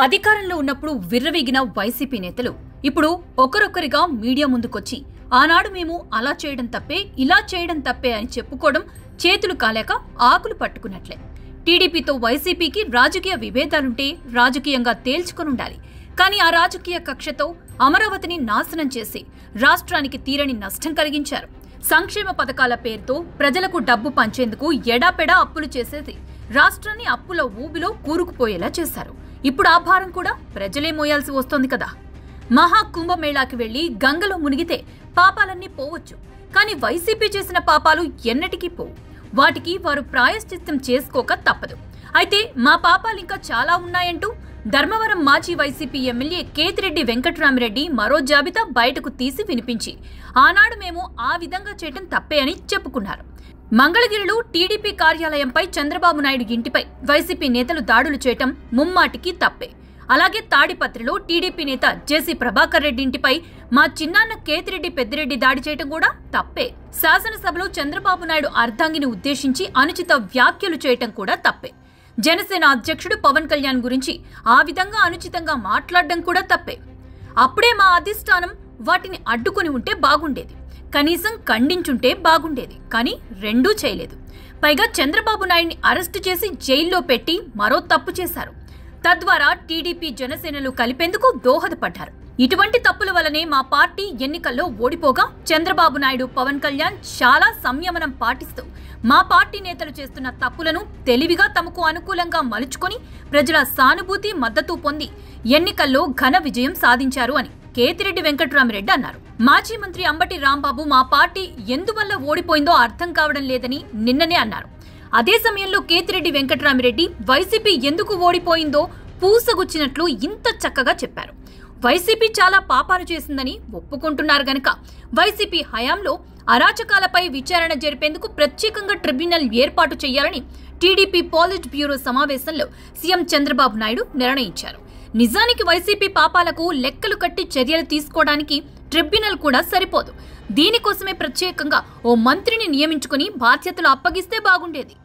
అధికారంలో ఉన్నప్పుడు విర్రవీగిన వైసీపీ నేతలు ఇప్పుడు ఒకరొకరిగా మీడియా ముందుకొచ్చి ఆనాడు మేము అలా చేయడం తప్పే ఇలా చేయడం తప్పే అని చెప్పుకోవడం చేతులు కాలేక ఆకులు పట్టుకున్నట్లే. టీడీపీతో వైసీపీకి రాజకీయ విభేదాలుంటే రాజకీయంగా తేల్చుకొనుండాలి. కానీ ఆ రాజకీయ కక్షతో అమరావతిని నాశనం చేసి రాష్ట్రానికి తీరని నష్టం కలిగించారు. సంక్షేమ పథకాల పేరుతో ప్రజలకు డబ్బు పంచేందుకు ఎడాపెడా అప్పులు చేసేది రాష్ట్రాన్ని అప్పుల ఊబిలో కూరుకుపోయేలా చేశారు. ఇప్పుడు ఆ భారం కూడా ప్రజలే మోయాల్సి వస్తోంది కదా. మహా కుంభమేళాకి వెళ్లి గంగలో మునిగితే పాపాలన్నీ పోవచ్చు, కానీ వైసీపీ చేసిన పాపాలు ఎన్నటికీ పోవు. వాటికి వారు ప్రాయశ్చిత్తం చేసుకోక తప్పదు. అయితే మా పాపాలు ఇంకా చాలా ఉన్నాయంటూ ధర్మవరం మాజీ వైసీపీ ఎమ్మెల్యే కేతిరెడ్డి వెంకట్రామిరెడ్డి మరో జాబితా బయటకు తీసి వినిపించి ఆనాడు మేము ఆ విధంగా చేయటం తప్పే అని చెప్పుకున్నారు. మంగళగిరిలో టీడీపీ కార్యాలయంపై చంద్రబాబు నాయుడు ఇంటిపై వైసీపీ నేతలు దాడులు చేయటం ముమ్మాటికి తప్పే. అలాగే తాడిపత్రిలో టీడీపీ నేత జేసీ ప్రభాకర్ రెడ్డి ఇంటిపై మా చిన్నాన్న కేతిరెడ్డి పెద్దిరెడ్డి దాడి చేయటం కూడా తప్పే. శాసనసభలో చంద్రబాబు నాయుడు అర్ధాంగిని ఉద్దేశించి అనుచిత వ్యాఖ్యలు చేయటం కూడా తప్పే. జనసేన అధ్యక్షుడు పవన్ కళ్యాణ్ గురించి ఆ విధంగా అనుచితంగా మాట్లాడడం కూడా తప్పే. అప్పుడే మా అధిష్టానం వాటిని అడ్డుకొని ఉంటే బాగుండేది, కనీసం ఖండించుంటే బాగుండేది. కానీ రెండూ చేయలేదు. పైగా చంద్రబాబు నాయుడిని అరెస్టు చేసి జైల్లో పెట్టి మరో తప్పు చేశారు. తద్వారా టీడీపీ జనసేనలు కలిపేందుకు దోహదపడ్డారు. ఇటువంటి తప్పుల వల్లనే మా పార్టీ ఎన్నికల్లో ఓడిపోగా చంద్రబాబు నాయుడు పవన్ కళ్యాణ్ చాలా సంయమనం పాటిస్తూ మా పార్టీ నేతలు చేస్తున్న తప్పులను తెలివిగా తమకు అనుకూలంగా మలుచుకొని ప్రజల సానుభూతి మద్దతు పొంది ఎన్నికల్లో ఘన విజయం సాధించారు అని కేతిరెడ్డి వెంకట్రామిరెడ్డి అన్నారు. మాజీ మంత్రి అంబటి రాంబాబు మా పార్టీ ఎందువల్ల ఓడిపోయిందో అర్థం కావడం లేదని నిన్ననే అన్నారు. అదే సమయంలో కేతిరెడ్డి వెంకట్రామిరెడ్డి వైసీపీ ఎందుకు ఓడిపోయిందో పూసగుచ్చినట్లు ఇంత చక్కగా చెప్పారు. వైసీపీ చాలా పాపాలు చేసిందని ఒప్పుకుంటున్నారు గనక వైసీపీ హయాంలో అరాచకాలపై విచారణ జరిపేందుకు ప్రత్యేకంగా ట్రిబ్యునల్ ఏర్పాటు చేయాలని టీడీపీ పాలిట్ బ్యూరో సమావేశంలో సీఎం చంద్రబాబు నాయుడు నిర్ణయించారు. నిజానికి వైసీపీ పాపాలకు లెక్కలు కట్టి చర్యలు తీసుకోవడానికి ట్రిబ్యునల్ కూడా సరిపోదు. దీనికోసమే ప్రత్యేకంగా ఓ మంత్రిని నియమించుకుని బాధ్యతలు అప్పగిస్తే బాగుండేది.